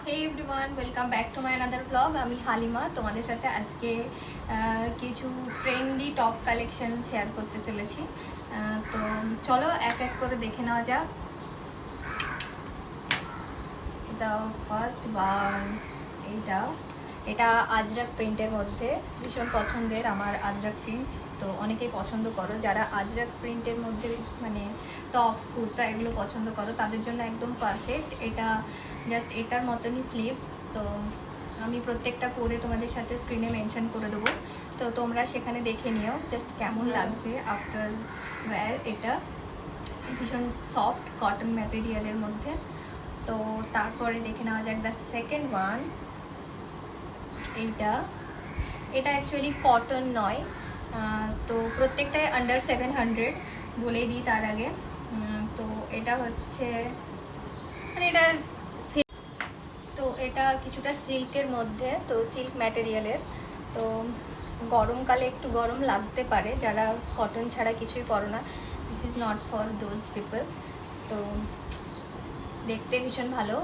Hey everyone, welcome back to my another blog. আমি হালিমা তোমাদের সাথে আজকে কিছু ট্রেন্ডি টপ কালেকশন শেয়ার করতে চলেছি। তো চলো এক এক করে দেখে নেওয়া যাক। এটা ফার্স্ট ওয়ান, এটা আজরাক প্রিন্টের মধ্যে ভীষণ পছন্দের আমার আজরাক প্রিন্ট। তো অনেকেই পছন্দ করো, যারা আজরাক প্রিন্টের মধ্যে মানে টপস কুর্তা এগুলো পছন্দ করো তাদের জন্য একদম পারফেক্ট। এটা জাস্ট এটার মতনই স্লিভস। তো আমি প্রত্যেকটা পরে তোমাদের সাথে স্ক্রিনে মেনশন করে দেবো, তো তোমরা সেখানে দেখে নিও জাস্ট কেমন লাগছে আফটার ওয়্যার। এটা ভীষণ সফট কটন ম্যাটেরিয়ালের মধ্যে। তো তারপরে দেখে নেওয়া যাক দ্য সেকেন্ড ওয়ান। এটা অ্যাকচুয়ালি কটন নয়, তো প্রত্যেকটাই আন্ডার 700 বলেই দিই তার আগে। তো এটা হচ্ছে মানে এটা কিছুটা সিল্কের মধ্যে, তো সিল্ক ম্যাটেরিয়ালের। তো গরমকালে একটু গরম লাগতে পারে, যারা কটন ছাড়া কিছুই পরো না, this is not for those people. তো দেখতে ভীষণ ভালো,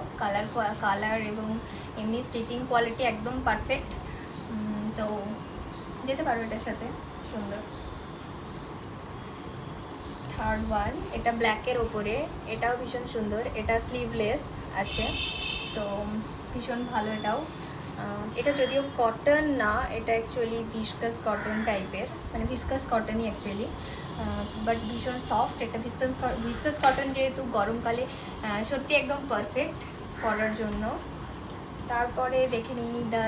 কালার এবং এমনি স্টিচিং কোয়ালিটি একদম পারফেক্ট। তো যেতে পারো এটার সাথে, সুন্দর। থার্ড ওয়ান, এটা ব্ল্যাকের ওপরে, এটাও ভীষণ সুন্দর। এটা স্লিভলেস আছে, তো ভীষণ ভালো এটাও। এটা যদিও কটন না, এটা অ্যাকচুয়ালি ভিসকাস কটন টাইপের, মানে ভিসকাস কটনই অ্যাকচুয়ালি, বাট ভীষণ সফট। এটা ভিসকাস কটন যেহেতু গরমকালে সত্যি একদম পারফেক্ট পরার জন্য। তারপরে দেখে নিই দ্য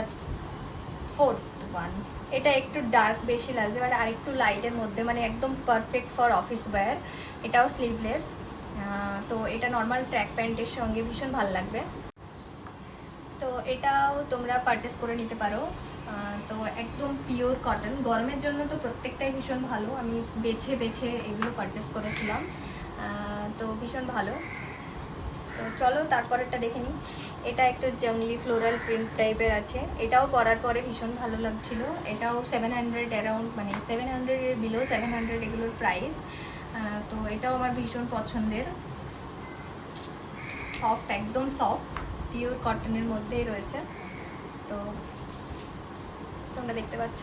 ফোর্থ ওয়ান। এটা একটু ডার্ক বেশি লাগছে, মানে আরেকটু লাইটের মধ্যে, মানে একদম পারফেক্ট ফর অফিস ওয়্যার। এটাও স্লিভলেস, তো এটা নর্মাল ট্র্যাক প্যান্টের সঙ্গে ভীষণ ভালো লাগবে। তো এটাও তোমরা পারচেস করে নিতে পারো। তো একদম পিওর কটন, গরমের জন্য তো প্রত্যেকটাই ভীষণ ভালো। আমি বেছে বেছে এগুলো পারচেস করেছিলাম, তো ভীষণ ভালো। তো চলো তারপরেরটা দেখে নিই। এটা একটু জংলি ফ্লোরাল প্রিন্ট টাইপের আছে, এটাও পরার পরে ভীষণ ভালো লাগছিল। এটাও 700 অ্যারাউন্ড, মানে 700-এর বিলো 700 এগুলোর প্রাইস। তো এটাও আমার ভীষণ পছন্দের, সফট, একদম সফট পিওর কটনের মধ্যেই রয়েছে। তো তোমরা দেখতে পাচ্ছ।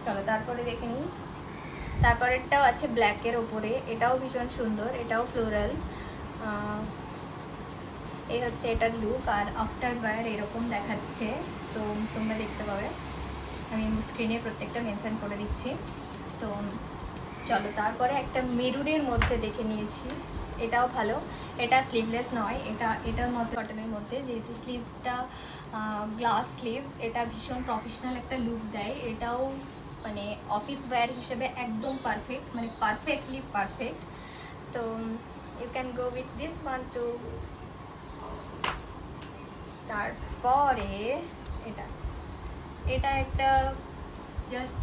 চলো তারপরে দেখে নিই। তারপরেরটাও আছে ব্ল্যাকের ওপরে, এটাও ভীষণ সুন্দর, এটাও ফ্লোরাল। এই হচ্ছে এটার লুক, আর আফটার ওয়্যার এরকম দেখাচ্ছে। তো তোমরা দেখতে পাবে, আমি স্ক্রিনে প্রত্যেকটা মেনশন করে দিচ্ছি। তো চলো তারপরে একটা মেরুনের মধ্যে দেখে নিয়েছি, এটাও ভালো। এটা স্লিভলেস নয়, এটার মধ্যে কটনের মধ্যে, যেহেতু স্লিভটা গ্লাস স্লিভ, এটা ভীষণ প্রফেশনাল একটা লুক দেয়। এটাও মানে অফিস ওয়্যার হিসেবে একদম পারফেক্ট, মানে পারফেক্টলি পারফেক্ট। তো you can go with this one too. তারপরে এটা একটা জাস্ট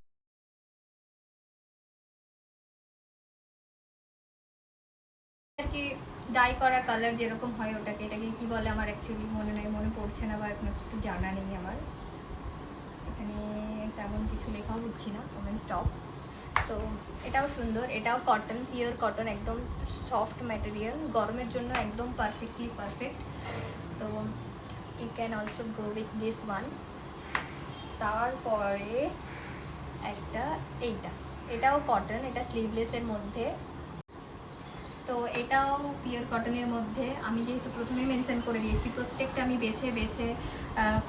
আর কি ডাই করা কালার যেরকম হয়, এটাকে কি বলে আমার অ্যাকচুয়ালি মনে পড়ছে না, বা এখন একটু জানা নেই আমার। এখানে তেমন কিছু লেখাও হচ্ছে না, কমেন্ট স্টপ। তো এটাও সুন্দর, এটাও কটন, পিওর কটন, একদম সফট ম্যাটেরিয়াল, গরমের জন্য একদম পারফেক্টলি পারফেক্ট। তো you can also go with this one. তারপরে এটাও কটন, এটা স্লিভলেসের মধ্যে। তো এটাও পিওর কটনের মধ্যে। আমি যেহেতু প্রথমেই মেনশন করে দিয়েছি, প্রত্যেকটা আমি বেছে বেছে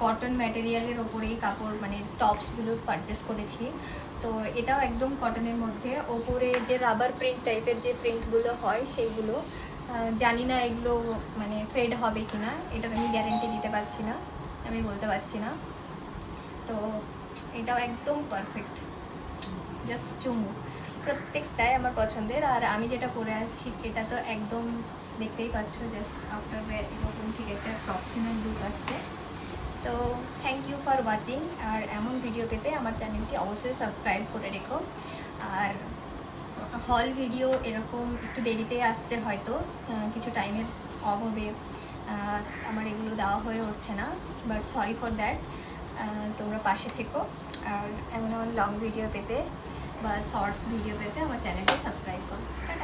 কটন ম্যাটেরিয়ালের ওপরেই কাপড়, মানে টপসগুলো পারচেস করেছি। তো এটাও একদম কটনের মধ্যে, ওপরে যে রাবার প্রিন্ট টাইপের যে প্রিন্টগুলো হয় সেইগুলো, জানি না এগুলো মানে ফেড হবে কি না, এটার আমি গ্যারেন্টি দিতে পারছি না, আমি বলতে পারছি না। তো এটাও একদম পারফেক্ট, জাস্ট চুমু। প্রত্যেকটাই আমার পছন্দের। আর আমি যেটা পরে আসছি এটা তো একদম দেখতেই পাচ্ছ, জাস্ট আফটার ওয়্যার এরকম ঠিক একটা প্রফেশনাল লুক আসছে। তো থ্যাংক ইউ ফর ওয়াচিং। আর এমন ভিডিও পেতে আমার চ্যানেলটি অবশ্যই সাবস্ক্রাইব করে রেখো। আর হল ভিডিও এরকম একটু দেরিতে আসছে হয়তো, কিছু টাইমের অভাবে আমার এগুলো দেওয়া হয়ে হচ্ছে না, বাট সরি ফর দ্যাট। তোমরা পাশে থেকো, আর এমন লং ভিডিও পেতে বা শর্টস ভিডিও পেতে আমার চ্যানেলটি সাবস্ক্রাইব করো। টাটা।